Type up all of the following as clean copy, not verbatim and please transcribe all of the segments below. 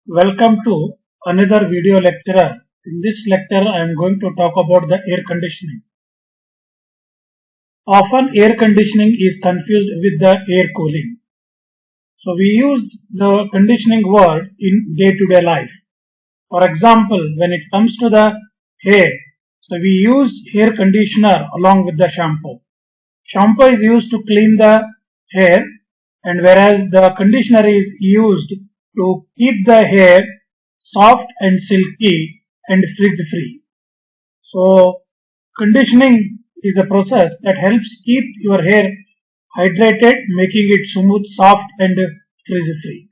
Welcome to another video lecture. In this lecture, I am going to talk about the air conditioning. Often air conditioning is confused with the air cooling. So we use the conditioning word in day-to-day life. For example, when it comes to the hair, so we use hair conditioner along with the shampoo. Shampoo is used to clean the hair, and whereas the conditioner is used to keep the hair soft and silky and frizz free. So conditioning is a process that helps keep your hair hydrated, making it smooth, soft and frizz free.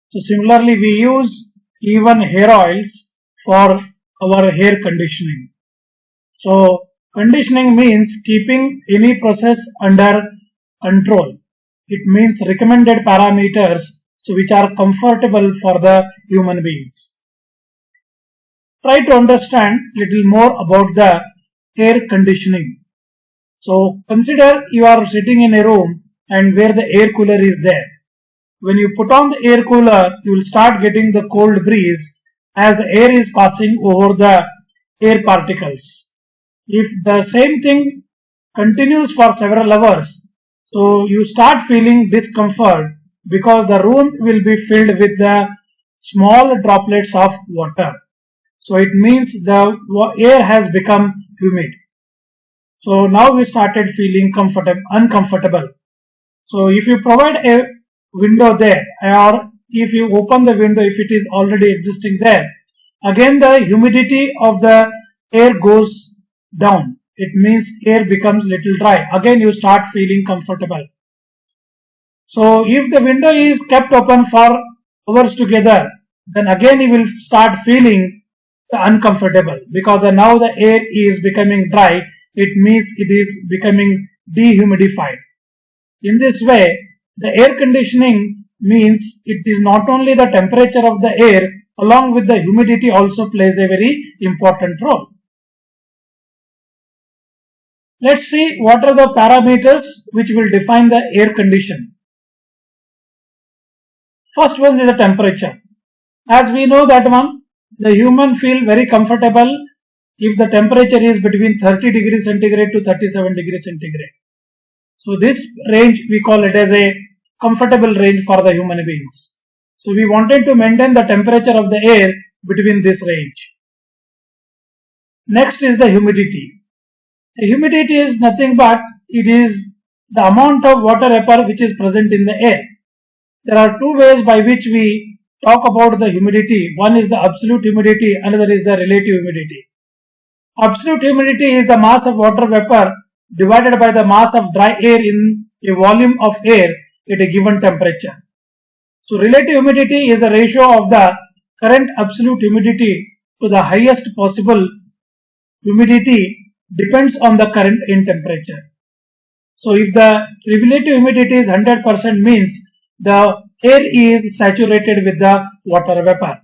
So similarly, we use even hair oils for our hair conditioning. So conditioning means keeping any process under control. It means recommended parameters which are comfortable for the human beings. Try to understand little more about the air conditioning. So consider you are sitting in a room and where the air cooler is there. When you put on the air cooler, you will start getting the cold breeze as the air is passing over the air particles. If the same thing continues for several hours, so you start feeling discomfort because the room will be filled with the small droplets of water. So it means the air has become humid. So now we started feeling uncomfortable. So if you provide a window there, or if you open the window if it is already existing there, again the humidity of the air goes down. It means air becomes little dry. Again you start feeling comfortable. So if the window is kept open for hours together, then again you will start feeling uncomfortable because now the air is becoming dry. It means it is becoming dehumidified. In this way, the air conditioning means it is not only the temperature of the air, along with the humidity also plays a very important role. Let's see what are the parameters which will define the air condition. First one is the temperature. As we know that one, the human feel very comfortable if the temperature is between 30 degrees centigrade to 37 degrees centigrade. So this range we call it as a comfortable range for the human beings. So we wanted to maintain the temperature of the air between this range. Next is the humidity. The humidity is nothing but it is the amount of water vapor which is present in the air. There are two ways by which we talk about the humidity. One is the absolute humidity, another is the relative humidity. Absolute humidity is the mass of water vapor divided by the mass of dry air in a volume of air at a given temperature. So relative humidity is the ratio of the current absolute humidity to the highest possible humidity depends on the current in temperature. So if the relative humidity is 100% means the air is saturated with the water vapor.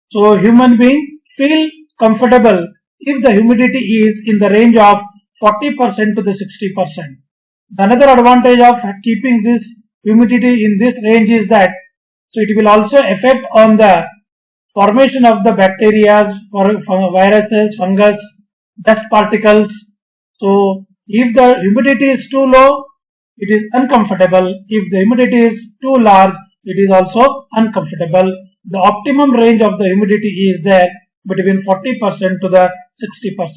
So human being feel comfortable if the humidity is in the range of 40% to the 60%. Another advantage of keeping this humidity in this range is that so it will also affect on the formation of the bacteria, viruses, fungus, dust particles. So if the humidity is too low, it is uncomfortable. If the humidity is too large, it is also uncomfortable. The optimum range of the humidity is there between 40% to the 60%.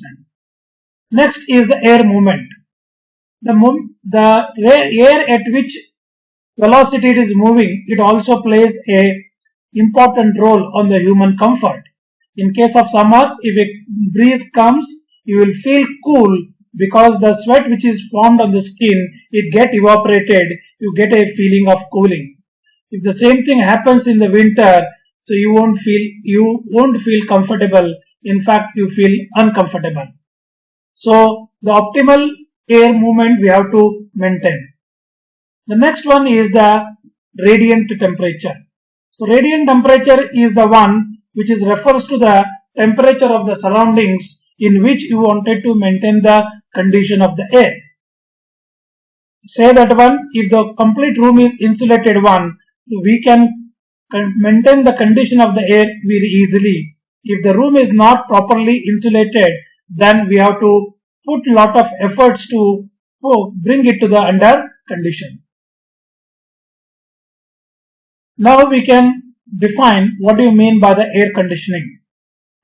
Next is the air movement. The air at which velocity it is moving, it also plays a important role on the human comfort. In case of summer, if a breeze comes, you will feel cool because the sweat which is formed on the skin, it get evaporated, you get a feeling of cooling. If the same thing happens in the winter, so you won't feel comfortable. In fact, you feel uncomfortable. So the optimal air movement we have to maintain. The next one is the radiant temperature. So radiant temperature is the one which refers to the temperature of the surroundings in which you wanted to maintain the condition of the air. Say that one, if the complete room is insulated one, we can maintain the condition of the air very easily. If the room is not properly insulated, then we have to put lot of efforts to bring it to the under condition. Now we can define what do you mean by the air conditioning.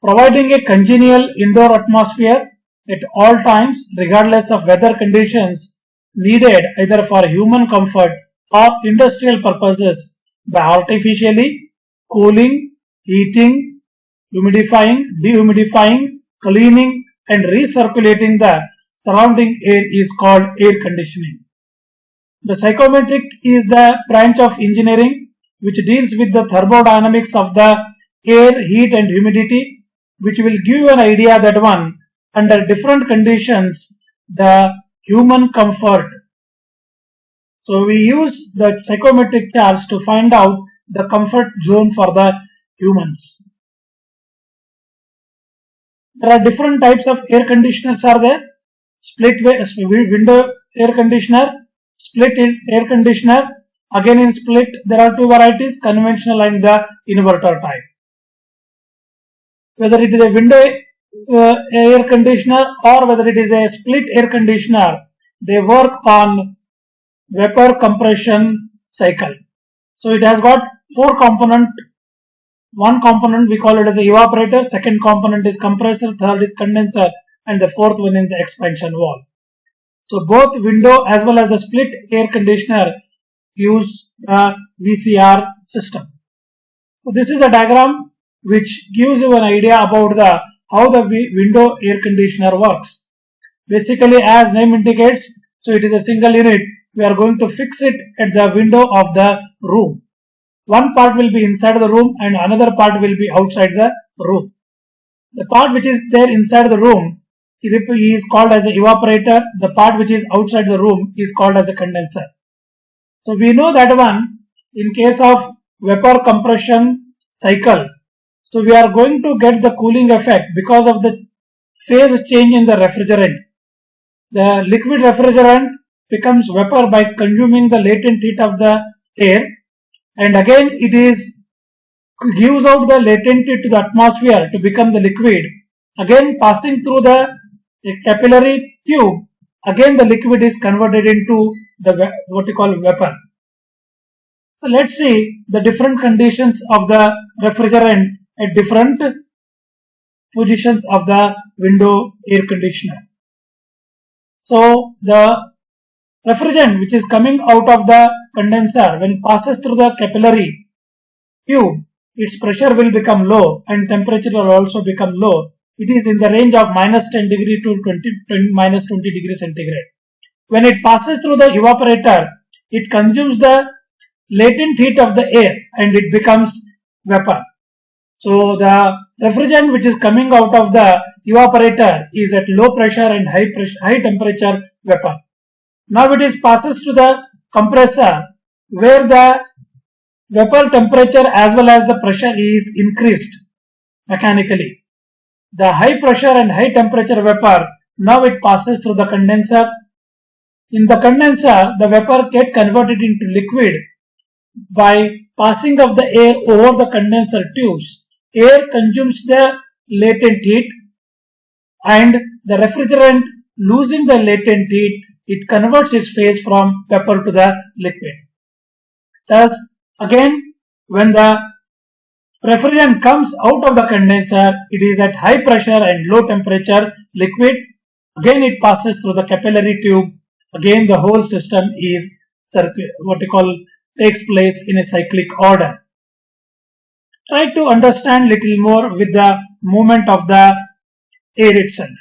Providing a congenial indoor atmosphere at all times regardless of weather conditions needed either for human comfort or industrial purposes by artificially cooling, heating, humidifying, dehumidifying, cleaning and recirculating the surrounding air is called air conditioning. The psychometric is the branch of engineering which deals with the thermodynamics of the air, heat and humidity, which will give you an idea that one under different conditions the human comfort. So we use the psychometric charts to find out the comfort zone for the humans. There are different types of air conditioners are there. Split window air conditioner, split air conditioner. Again in split there are two varieties, conventional and the inverter type. Whether it is a window air conditioner or whether it is a split air conditioner, they work on vapor compression cycle. So it has got four components. One component we call it as the evaporator, second component is compressor, third is condenser and the fourth one is the expansion valve. So both window as well as the split air conditioner use the VCR system. So this is a diagram which gives you an idea about how the window air conditioner works. Basically, as name indicates, so it is a single unit. We are going to fix it at the window of the room. One part will be inside the room and another part will be outside the room. The part which is there inside the room is called as an evaporator. The part which is outside the room is called as a condenser. So we know that one in case of vapor compression cycle. So we are going to get the cooling effect because of the phase change in the refrigerant. The liquid refrigerant becomes vapor by consuming the latent heat of the air, and again it gives out the latent heat to the atmosphere to become the liquid. Again passing through the capillary tube, again the liquid is converted into the what you call vapor. So let's see the different conditions of the refrigerant at different positions of the window air conditioner. So the refrigerant which is coming out of the condenser, when it passes through the capillary tube, its pressure will become low and temperature will also become low. It is in the range of -10 degree to -20 degree centigrade. When it passes through the evaporator, it consumes the latent heat of the air and it becomes vapor. So the refrigerant which is coming out of the evaporator is at low pressure and high temperature vapor. Now it passes to the compressor where the vapor temperature as well as the pressure is increased mechanically. The high pressure and high temperature vapor, now it passes through the condenser. In the condenser, the vapor gets converted into liquid by passing of the air over the condenser tubes. Air consumes the latent heat and the refrigerant losing the latent heat, it converts its phase from vapor to the liquid. Thus, again, when the refrigerant comes out of the condenser, it is at high pressure and low temperature liquid. Again, it passes through the capillary tube. Again, the whole system is takes place in a cyclic order. Try to understand little more with the movement of the air itself.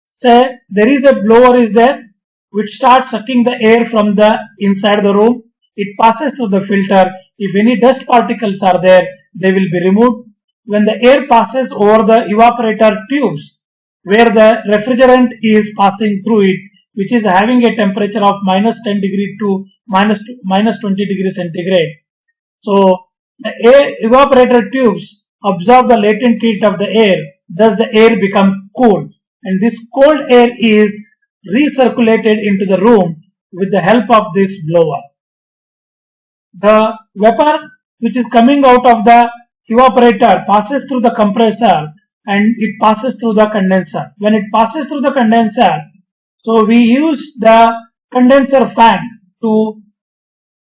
Say there is a blower is there which starts sucking the air from the inside the room. It passes through the filter. If any dust particles are there, they will be removed. When the air passes over the evaporator tubes where the refrigerant is passing through it, which is having a temperature of -10 degree to -20 degree centigrade. So the evaporator tubes absorb the latent heat of the air thus the air becomes cold, and this cold air is recirculated into the room with the help of this blower. The vapor which is coming out of the evaporator passes through the compressor and it passes through the condenser. When it passes through the condenser, so we use the condenser fan to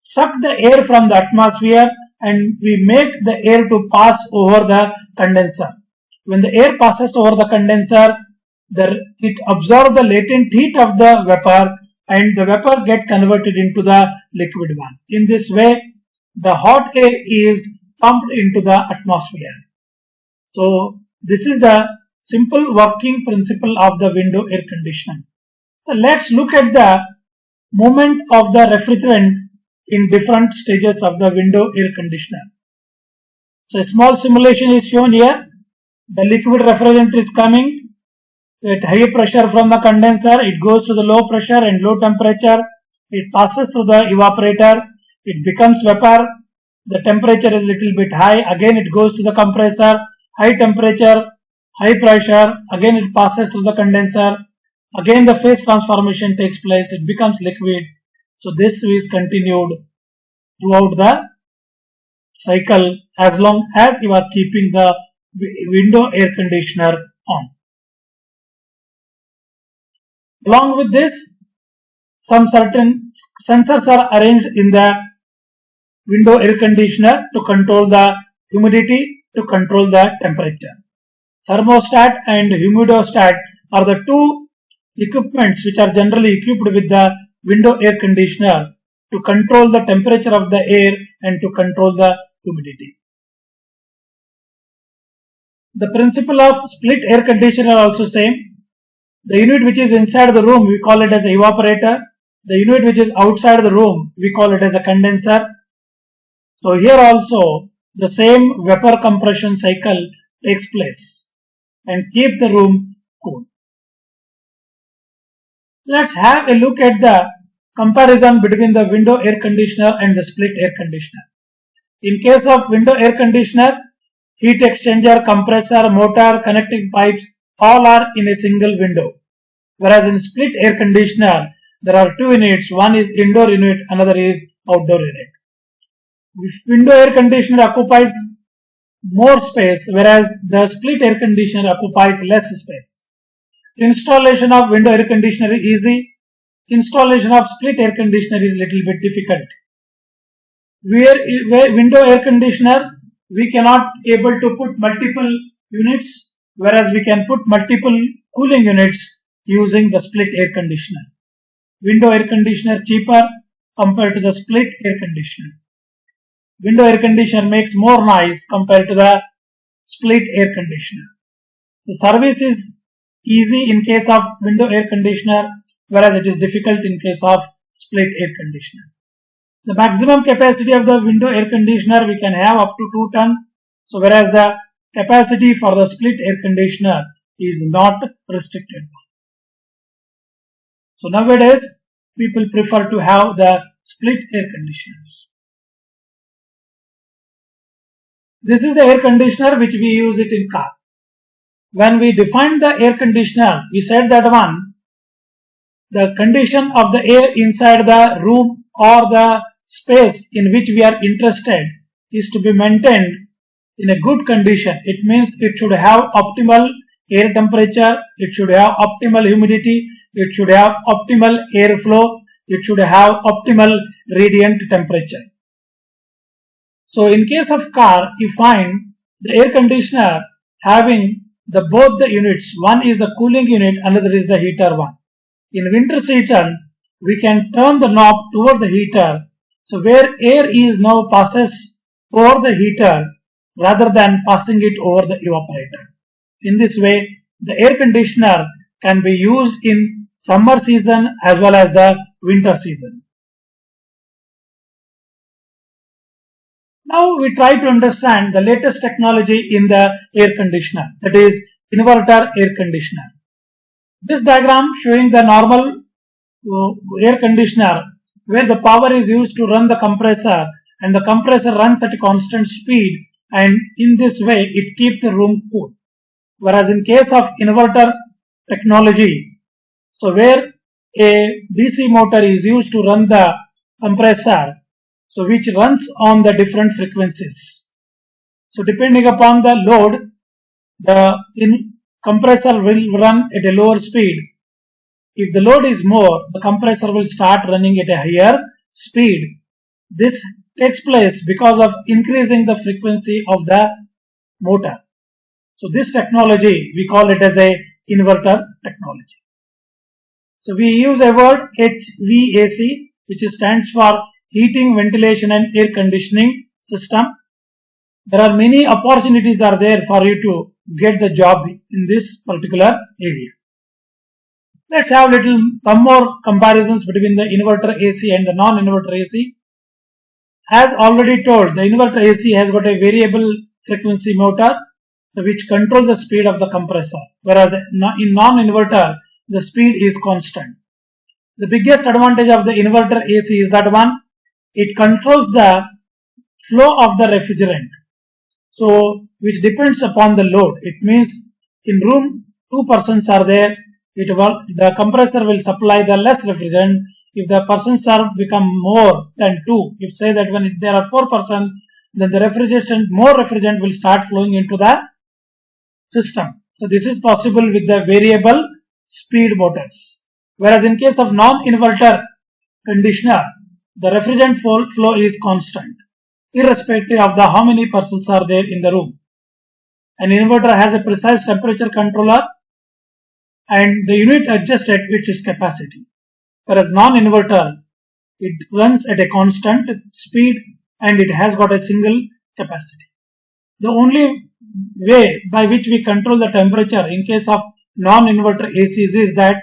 suck the air from the atmosphere and we make the air to pass over the condenser. When the air passes over the condenser, it absorbs the latent heat of the vapor and the vapor get converted into the liquid one. In this way, the hot air is pumped into the atmosphere. So this is the simple working principle of the window air conditioner. So let's look at the movement of the refrigerant in different stages of the window air conditioner. So a small simulation is shown here. The liquid refrigerant is coming at high pressure from the condenser. It goes to the low pressure and low temperature. It passes through the evaporator. It becomes vapor. The temperature is little bit high. Again it goes to the compressor. High temperature, high pressure. Again it passes through the condenser. Again the phase transformation takes place. It becomes liquid. So this is continued throughout the cycle as long as you are keeping the window air conditioner on. Along with this, some certain sensors are arranged in the window air conditioner to control the humidity, to control the temperature. Thermostat and humidostat are the two equipments which are generally equipped with the window air conditioner to control the temperature of the air and to control the humidity. The principle of split air conditioner are also same. The unit which is inside the room we call it as an evaporator. The unit which is outside the room we call it as a condenser. So here also the same vapor compression cycle takes place and keep the room cool. Let's have a look at the comparison between the window air conditioner and the split air conditioner. In case of window air conditioner, heat exchanger, compressor, motor, connecting pipes all are in a single window. Whereas in split air conditioner, there are two units. One is indoor unit, another is outdoor unit. Window air conditioner occupies more space, whereas the split air conditioner occupies less space. Installation of window air conditioner is easy. Installation of split air conditioner is little bit difficult. Where window air conditioner, we cannot able to put multiple units, whereas we can put multiple cooling units using the split air conditioner. Window air conditioner cheaper compared to the split air conditioner. Window air conditioner makes more noise compared to the split air conditioner. The service is easy in case of window air conditioner, whereas it is difficult in case of split air conditioner. The maximum capacity of the window air conditioner we can have up to 2 tons. So whereas the capacity for the split air conditioner is not restricted. So nowadays people prefer to have the split air conditioners. This is the air conditioner which we use it in car. When we defined the air conditioner, we said that the condition of the air inside the room or the space in which we are interested is to be maintained in a good condition. It means it should have optimal air temperature, it should have optimal humidity, it should have optimal airflow, it should have optimal radiant temperature. So in case of car, you find the air conditioner having both the units. One is the cooling unit, another is the heater one. In winter season, we can turn the knob toward the heater. So where air is now passes over the heater rather than passing it over the evaporator. In this way, the air conditioner can be used in summer season as well as the winter season. Now we try to understand the latest technology in the air conditioner, that is inverter air conditioner. This diagram showing the normal air conditioner where the power is used to run the compressor and the compressor runs at a constant speed, and in this way it keeps the room cool. Whereas in case of inverter technology, so where a DC motor is used to run the compressor, so which runs on the different frequencies. So depending upon the load, the compressor will run at a lower speed. If the load is more, the compressor will start running at a higher speed. This takes place because of increasing the frequency of the motor. So this technology, we call it as a inverter technology. So we use a word HVAC, which stands for heating, ventilation and air conditioning system. There are many opportunities are there for you to get the job in this particular area. Let's have some more comparisons between the inverter AC and the non-inverter AC. As already told, the inverter AC has got a variable frequency motor which controls the speed of the compressor, whereas in non-inverter the speed is constant. The biggest advantage of the inverter AC is that one, it controls the flow of the refrigerant, so which depends upon the load. It means in room 2 persons are there, the compressor will supply the less refrigerant. If the persons are become more than 2, if say that when there are 4 persons, then the more refrigerant will start flowing into the system. So this is possible with the variable speed motors. Whereas in case of non-inverter conditioner, the refrigerant flow is constant, irrespective of how many persons are there in the room. An inverter has a precise temperature controller and the unit adjusts at its capacity. Whereas non-inverter, it runs at a constant speed and it has got a single capacity. The only way by which we control the temperature in case of non-inverter ACs is that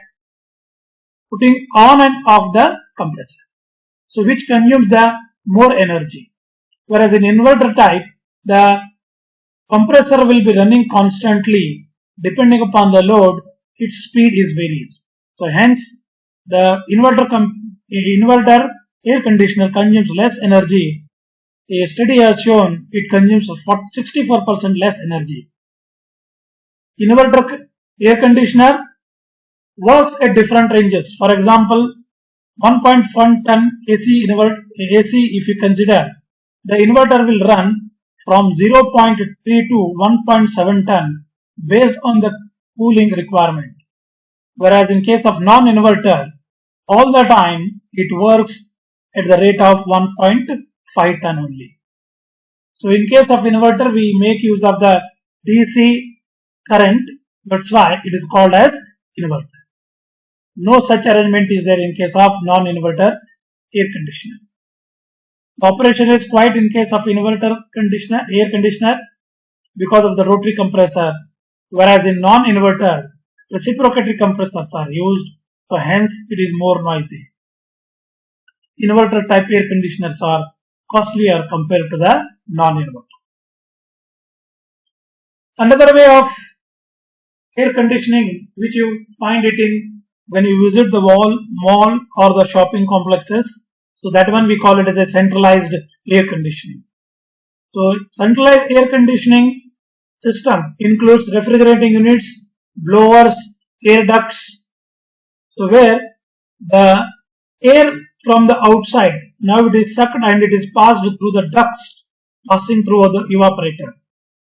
putting on and off the compressor, so which consumes the more energy. Whereas in inverter type, the compressor will be running constantly. Depending upon the load, its speed is varies. So hence the inverter air conditioner consumes less energy. A study has shown it consumes 64% less energy. Inverter air conditioner works at different ranges. For example, 1.1 ton AC if you consider, the inverter will run from 0.3 to 1.7 ton based on the cooling requirement. Whereas in case of non-inverter, all the time it works at the rate of 1.5 ton only. So in case of inverter, we make use of the DC current. That's why it is called as inverter. No such arrangement is there in case of non-inverter air conditioner. The operation is quiet in case of inverter air conditioner because of the rotary compressor, whereas in non-inverter, reciprocating compressors are used, so hence it is more noisy. Inverter type air conditioners are costlier compared to the non-inverter. Another way of air conditioning which you find it in when you visit the mall or the shopping complexes, so that one we call it as a centralized air conditioning. So centralized air conditioning system includes refrigerating units, blowers, air ducts, so where the air from the outside, now it is sucked and it is passed through the ducts passing through the evaporator.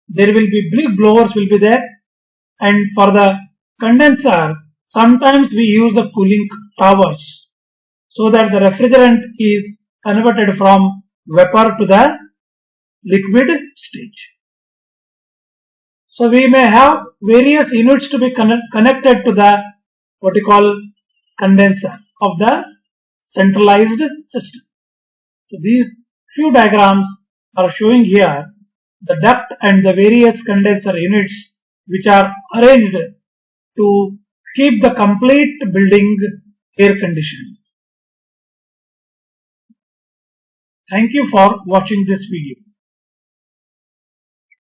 There will be big blowers will be there, and for the condenser, sometimes we use the cooling towers so that the refrigerant is converted from vapor to the liquid stage. So we may have various units to be connected to the what you call condenser of the centralized system. So these few diagrams are showing here the duct and the various condenser units which are arranged to keep the complete building air conditioned. Thank you for watching this video.